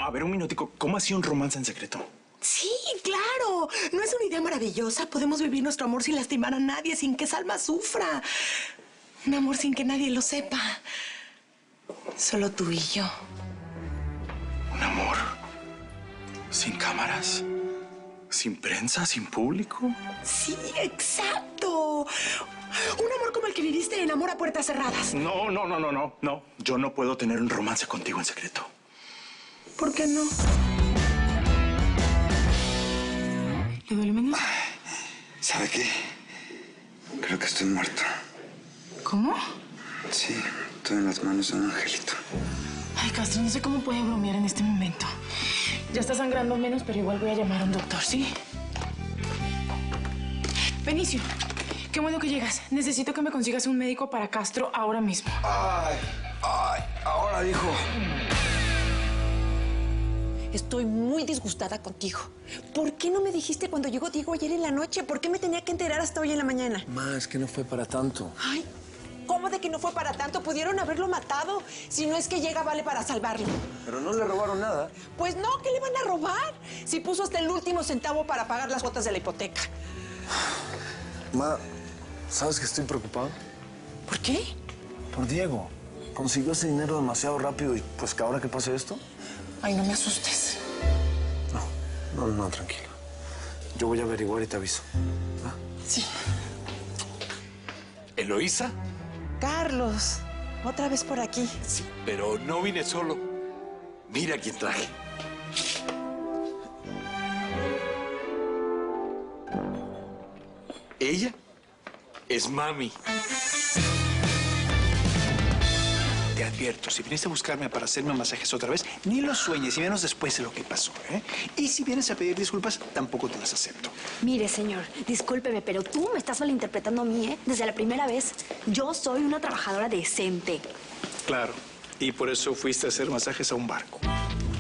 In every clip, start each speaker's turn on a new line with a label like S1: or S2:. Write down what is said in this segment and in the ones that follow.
S1: a ver, un minutico. ¿Cómo así un romance en secreto?
S2: Sí, claro. ¿No es una idea maravillosa? Podemos vivir nuestro amor sin lastimar a nadie, sin que Salma sufra. Un amor sin que nadie lo sepa. Solo tú y yo.
S1: ¿Un amor sin cámaras? ¿Sin prensa? ¿Sin público?
S2: Sí, exacto. Un amor como el que viviste en Amor a Puertas Cerradas.
S1: No. Yo no puedo tener un romance contigo en secreto.
S2: ¿Por qué no? ¿Le duele menos?
S3: ¿Sabe qué? Creo que estoy muerto.
S2: ¿Cómo?
S3: Sí, estoy en las manos de un angelito.
S2: Ay, Castro, no sé cómo puede bromear en este momento. Ya está sangrando menos, pero igual voy a llamar a un doctor, ¿sí? Benicio, qué bueno que llegas. Necesito que me consigas un médico para Castro ahora mismo.
S3: Ay, ahora dijo.
S4: Estoy muy disgustada contigo. ¿Por qué no me dijiste cuando llegó Diego ayer en la noche? ¿Por qué me tenía que enterar hasta hoy en la mañana?
S3: Ma, es que no fue para tanto.
S4: Ay, ¿cómo de que no fue para tanto? Pudieron haberlo matado. Si no es que llega, vale para salvarlo.
S3: Pero no le robaron nada.
S4: Pues no, ¿qué le van a robar? Si puso hasta el último centavo para pagar las cuotas de la hipoteca.
S3: Ma, ¿sabes que estoy preocupado?
S4: ¿Por qué?
S3: Por Diego. Consiguió ese dinero demasiado rápido y pues que ahora que pase esto.
S2: Ay, no me asustes.
S3: No, tranquilo. Yo voy a averiguar y te aviso. ¿Ah?
S2: Sí.
S5: ¿Eloísa?
S4: Carlos, otra vez por aquí.
S5: Sí, pero no vine solo. Mira quién traje. Ella es Mami.
S6: Te advierto, si vienes a buscarme para hacerme masajes otra vez, ni lo sueñes, y menos después de lo que pasó, ¿eh? Y si vienes a pedir disculpas, tampoco te las acepto.
S7: Mire, señor, discúlpeme, pero tú me estás malinterpretando a mí, ¿eh? Desde la primera vez. Yo soy una trabajadora decente.
S6: Claro, y por eso fuiste a hacer masajes a un barco.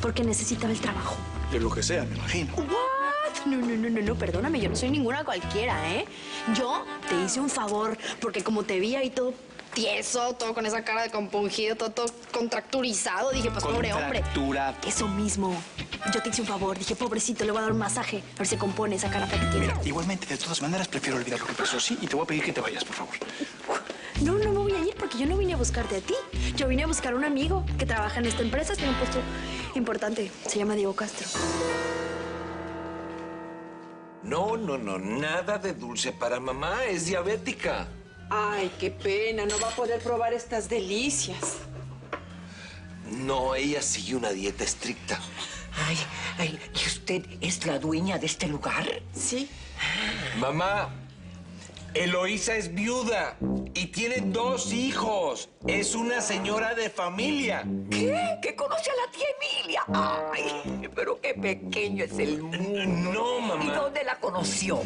S7: Porque necesitaba el trabajo.
S6: De lo que sea, me imagino.
S7: ¿What? No, perdóname, yo no soy ninguna cualquiera, ¿eh? Yo te hice un favor, porque como te vi ahí todo tieso, todo con esa cara de compungido, todo contracturizado, dije, pues pobre hombre.
S6: Contracturado.
S7: Eso mismo. Yo te hice un favor, dije, pobrecito, le voy a dar un masaje, a ver si compone esa cara que tiene.
S6: Mira, igualmente, de todas maneras, prefiero olvidar lo que pasó, ¿sí? Y te voy a pedir que te vayas, por favor.
S7: No me voy a ir porque yo no vine a buscarte a ti. Yo vine a buscar a un amigo que trabaja en esta empresa, tiene un puesto importante. Se llama Diego Castro.
S5: No, nada de dulce para mamá. Es diabética.
S4: Ay, qué pena, no va a poder probar estas delicias.
S5: No, ella sigue una dieta estricta.
S8: Ay, ¿y usted es la dueña de este lugar?
S4: Sí.
S5: Mamá, Eloísa es viuda y tiene 2 hijos. Es una señora de familia.
S8: ¿Qué? ¿Que conoce a la tía Emilia? Ay, pero qué pequeño es el mundo.
S5: No, mamá.
S8: ¿Y dónde la conoció?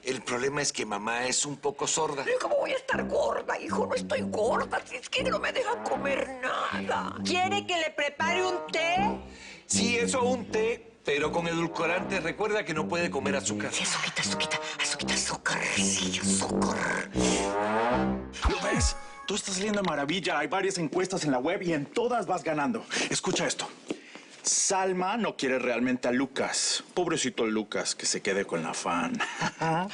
S5: El problema es que mamá es un poco sorda.
S8: ¿Cómo voy a estar gorda, hijo? No estoy gorda, si es que no me deja comer nada.
S4: ¿Quiere que le prepare un té?
S5: Sí, eso un té, pero con edulcorante. Recuerda que no puede comer azúcar.
S8: Sí, azúcar, sí, azúcar.
S1: ¿Lo ves? Tú estás saliendo de maravilla. Hay varias encuestas en la web y en todas vas ganando. Escucha esto. Salma no quiere realmente a Lucas. Pobrecito Lucas, que se quede con la fan.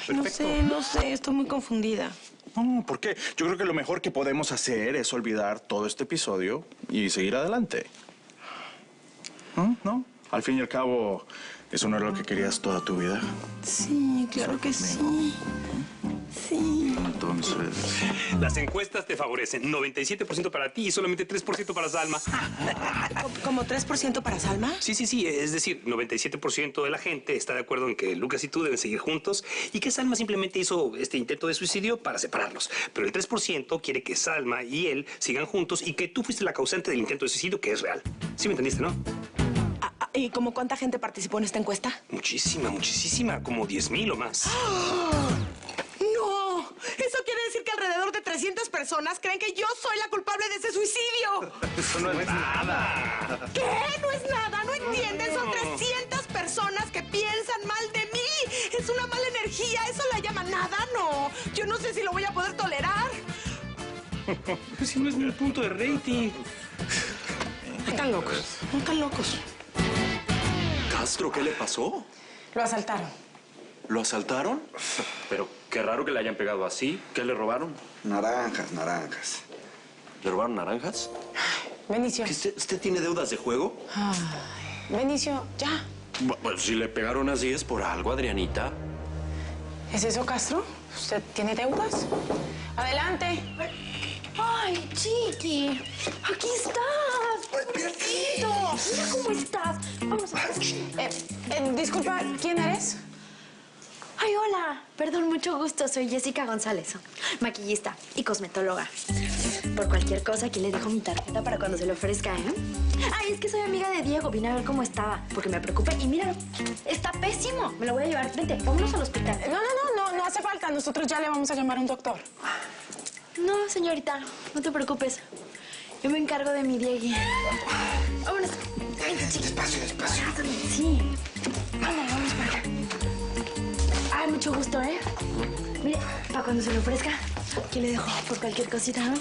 S1: Perfecto.
S2: No sé, estoy muy confundida.
S1: No, ¿por qué? Yo creo que lo mejor que podemos hacer es olvidar todo este episodio y seguir adelante. ¿No? Al fin y al cabo, eso no era lo que querías toda tu vida.
S2: Sí, claro que sí. Sí.
S1: Entonces...
S9: Las encuestas te favorecen. 97% para ti y solamente 3% para Salma.
S2: ¿Como 3% para Salma?
S9: Sí. Es decir, 97% de la gente está de acuerdo en que Lucas y tú deben seguir juntos y que Salma simplemente hizo este intento de suicidio para separarlos. Pero el 3% quiere que Salma y él sigan juntos y que tú fuiste la causante del intento de suicidio, que es real. ¿Sí me entendiste, no?
S2: ¿Y como cuánta gente participó en esta encuesta?
S9: Muchísima. Como 10,000 o más.
S2: ¡No! Eso quiere decir que alrededor de 300 personas creen que yo soy la culpable de ese suicidio.
S9: Eso no es nada.
S2: ¿Qué? ¿No es nada? ¿No entienden? Son 300 personas que piensan mal de mí. Es una mala energía. ¿Eso la llama nada? No. Yo no sé si lo voy a poder tolerar.
S9: Pues si no es ni el punto de rating.
S2: Están locos. No están locos.
S10: Castro, ¿qué le pasó?
S2: Lo asaltaron.
S10: ¿Lo asaltaron? Pero qué raro que le hayan pegado así. ¿Qué le robaron?
S3: Naranjas, naranjas.
S10: ¿Le robaron naranjas?
S2: Benicio.
S10: ¿Que usted tiene deudas de juego?
S2: Ay, Benicio, ya.
S10: Bueno, si le pegaron así es por algo, Adrianita.
S2: ¿Es eso, Castro? ¿Usted tiene deudas? Adelante.
S7: Ay, Chiqui, aquí estás. Pobrecito. Mira cómo estás. Vamos a
S2: Disculpa, ¿quién eres?
S7: Ay, hola. Perdón, mucho gusto. Soy Jessica González, maquillista y cosmetóloga. Por cualquier cosa, aquí le dejo mi tarjeta para cuando se le ofrezca, ¿eh? Ay, es que soy amiga de Diego. Vine a ver cómo estaba, porque me preocupé. Y míralo, está pésimo. Me lo voy a llevar. Vente, vámonos al hospital.
S2: No hace falta. Nosotros ya le vamos a llamar a un doctor.
S7: No, señorita, no te preocupes. Yo me encargo de mi Diegui. Vámonos. Vente, Chiqui.
S3: Despacio, despacio.
S7: Sí. Ándale, vamos para acá. Ay, mucho gusto, ¿eh? Mire, para cuando se le ofrezca, aquí le dejo por cualquier cosita, ¿no?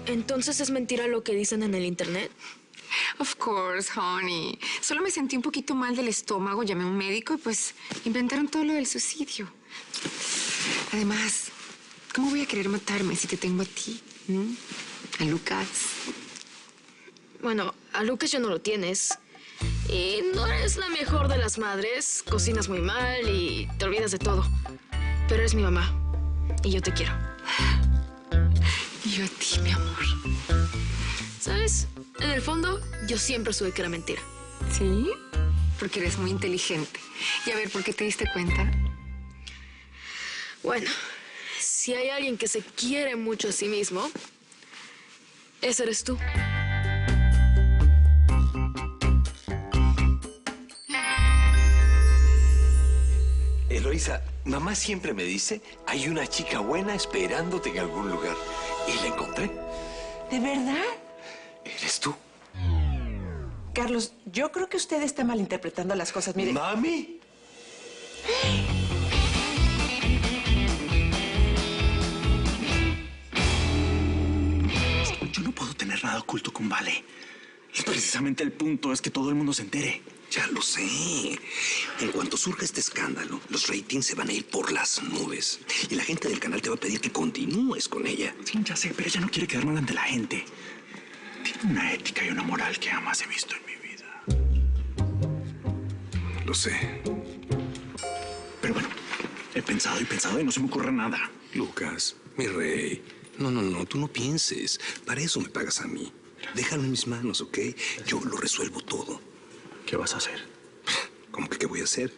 S11: ¿Entonces es mentira lo que dicen en el internet?
S12: Of course, honey. Solo me sentí un poquito mal del estómago, llamé a un médico y pues inventaron todo lo del suicidio. Además, ¿cómo voy a querer matarme si te tengo a ti? A Lucas.
S11: Bueno, a Lucas ya no lo tienes. Y no eres la mejor de las madres. Cocinas muy mal y te olvidas de todo. Pero eres mi mamá. Y yo te quiero.
S12: Y yo a ti, mi amor.
S11: ¿Sabes? En el fondo, yo siempre supe que era mentira.
S12: ¿Sí? Porque eres muy inteligente. Y a ver, ¿por qué te diste cuenta?
S11: Bueno, si hay alguien que se quiere mucho a sí mismo, ese eres tú.
S5: Eloísa, mamá siempre me dice, hay una chica buena esperándote en algún lugar. Y la encontré.
S2: ¿De verdad?
S5: ¿Eres tú?
S2: Carlos, yo creo que usted está malinterpretando las cosas. Mire...
S5: ¿Mami?
S1: Yo no puedo tener nada oculto con Vale. Y precisamente el punto es que todo el mundo se entere.
S13: Ya lo sé. En cuanto surja este escándalo, los ratings se van a ir por las nubes. Y la gente del canal te va a pedir que continúes con ella.
S1: Sí, ya sé, pero ella no quiere quedar mal ante la gente. Tiene una ética y una moral que jamás he visto en mi vida.
S13: Lo sé.
S1: Pero bueno, he pensado y pensado y no se me ocurre nada.
S13: Lucas, mi rey. No, tú no pienses. Para eso me pagas a mí. Déjalo en mis manos, ¿ok? Yo lo resuelvo todo.
S1: ¿Qué vas a hacer?
S13: ¿Cómo que qué voy a hacer?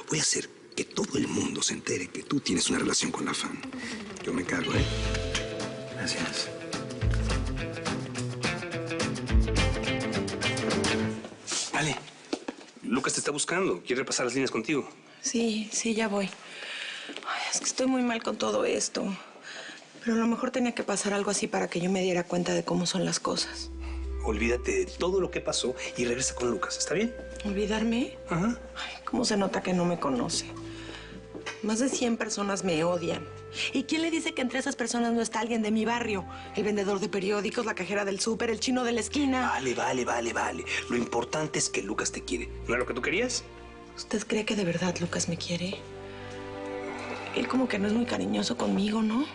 S13: Voy a hacer que todo el mundo se entere que tú tienes una relación con la fan. Yo me encargo, ¿eh?
S1: Gracias.
S9: Vale. Lucas te está buscando. Quiere repasar las líneas contigo.
S2: Sí, ya voy. Ay, es que estoy muy mal con todo esto. Pero a lo mejor tenía que pasar algo así para que yo me diera cuenta de cómo son las cosas.
S9: Olvídate de todo lo que pasó y regresa con Lucas. ¿Está bien?
S2: ¿Olvidarme?
S9: Ajá.
S2: Ay, cómo se nota que no me conoce. Más de 100 personas me odian. ¿Y quién le dice que entre esas personas no está alguien de mi barrio? El vendedor de periódicos, la cajera del súper, el chino de la esquina.
S13: Vale. Lo importante es que Lucas te quiere.
S9: ¿No es lo que tú querías?
S2: ¿Usted cree que de verdad Lucas me quiere? Él como que no es muy cariñoso conmigo, ¿no?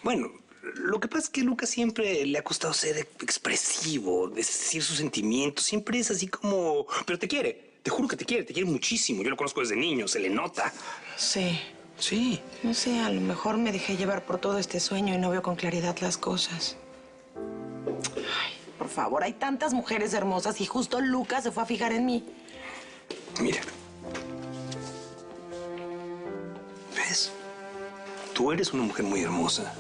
S9: Bueno, lo que pasa es que a Lucas siempre le ha costado ser expresivo, decir sus sentimientos. Siempre es así como... Pero te quiere. Te juro que te quiere muchísimo. Yo lo conozco desde niño, se le nota.
S2: Sí.
S9: Sí.
S2: No sé, a lo mejor me dejé llevar por todo este sueño y no veo con claridad las cosas. Ay, por favor, hay tantas mujeres hermosas y justo Lucas se fue a fijar en mí.
S9: Mira. ¿Ves? Tú eres una mujer muy hermosa.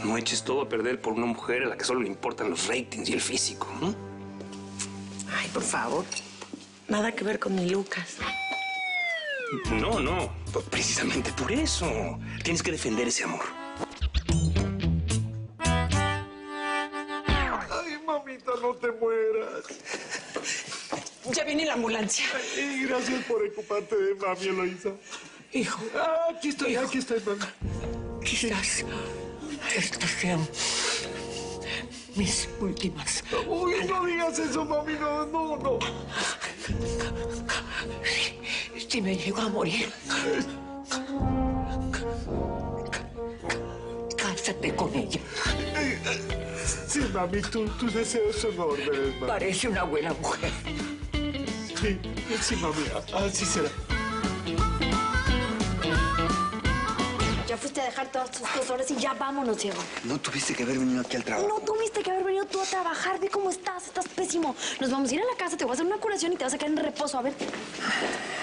S9: No eches todo a perder por una mujer a la que solo le importan los ratings y el físico, ¿no?
S2: Ay, por favor. Nada que ver con mi Lucas.
S9: No. Precisamente por eso. Tienes que defender ese amor.
S10: Ay, mamita, no te mueras.
S2: Ya viene la ambulancia.
S10: Ay, gracias por ocuparte de mami, Eloísa.
S2: Hijo.
S10: Aquí estoy, mami.
S2: ¿Qué estás?
S8: Estas sean mis últimas.
S1: Uy, no digas eso, mami, no.
S8: Si me llego a morir, cásate con ella.
S1: Sí, mami, tus deseos son órdenes, mami.
S8: Parece una buena mujer.
S1: Sí, mami, así será.
S7: Ya fuiste a dejar todas tus cosas y ya vámonos, Diego.
S3: No tuviste que haber venido aquí al trabajo.
S7: No tuviste que haber venido tú a trabajar. Ve cómo estás. Estás pésimo. Nos vamos a ir a la casa, te voy a hacer una curación y te vas a quedar en reposo. A ver.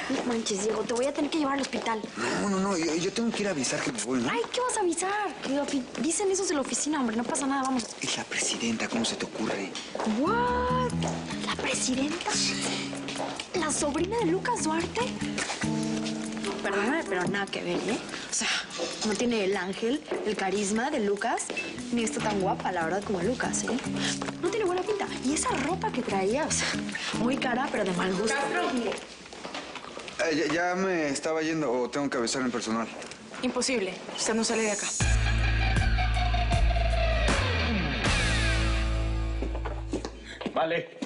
S7: No manches, Diego. Te voy a tener que llevar al hospital.
S3: No. Yo tengo que ir a avisar que me voy, ¿no?
S7: Ay, ¿qué vas a avisar? Que dicen esos de la oficina, hombre. No pasa nada, vamos.
S3: Es la presidenta, ¿cómo se te ocurre?
S7: ¿What? ¿La presidenta? ¿La sobrina de Lucas Duarte? Perdóname, pero nada que ver, ¿eh? O sea, no tiene el ángel, el carisma de Lucas, ni está tan guapa, la verdad, como Lucas, ¿eh? No tiene buena pinta. Y esa ropa que traía, o sea, muy cara, pero de mal gusto.
S3: Ya me estaba yendo o tengo que avisar en personal.
S2: Imposible. Usted no sale de acá.
S1: Vale.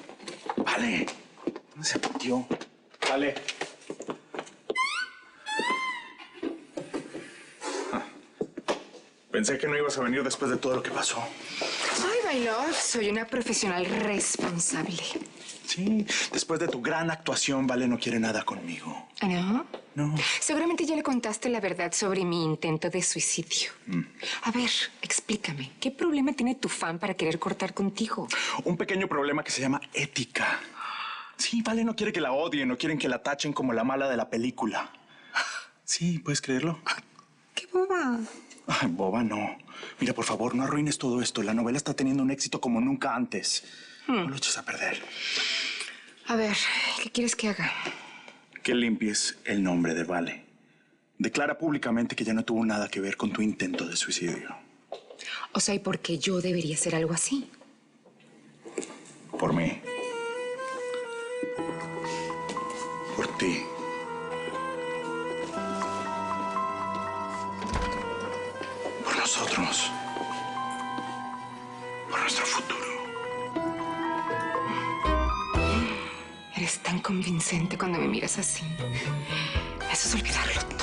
S1: ¿Dónde se metió? Vale. Pensé que no ibas a venir después de todo lo que pasó.
S12: Ay, Bailor, soy una profesional responsable.
S1: Sí, después de tu gran actuación, Vale no quiere nada conmigo.
S12: ¿No?
S1: No.
S12: Seguramente ya le contaste la verdad sobre mi intento de suicidio. A ver, explícame, ¿qué problema tiene tu fan para querer cortar contigo?
S1: Un pequeño problema que se llama ética. Sí, Vale no quiere que la odien, no quieren que la tachen como la mala de la película. Sí, ¿puedes creerlo?
S12: ¡Qué boba!
S1: Ay, boba, no. Mira, por favor, no arruines todo esto. La novela está teniendo un éxito como nunca antes. No lo eches a perder.
S12: A ver, ¿qué quieres que haga?
S1: Que limpies el nombre de Vale. Declara públicamente que ya no tuvo nada que ver con tu intento de suicidio.
S12: O sea, ¿y por qué yo debería hacer algo así?
S1: Por mí. Por ti. Por nosotros. Por nuestro futuro.
S12: Eres tan convincente cuando me miras así. Eso es olvidarlo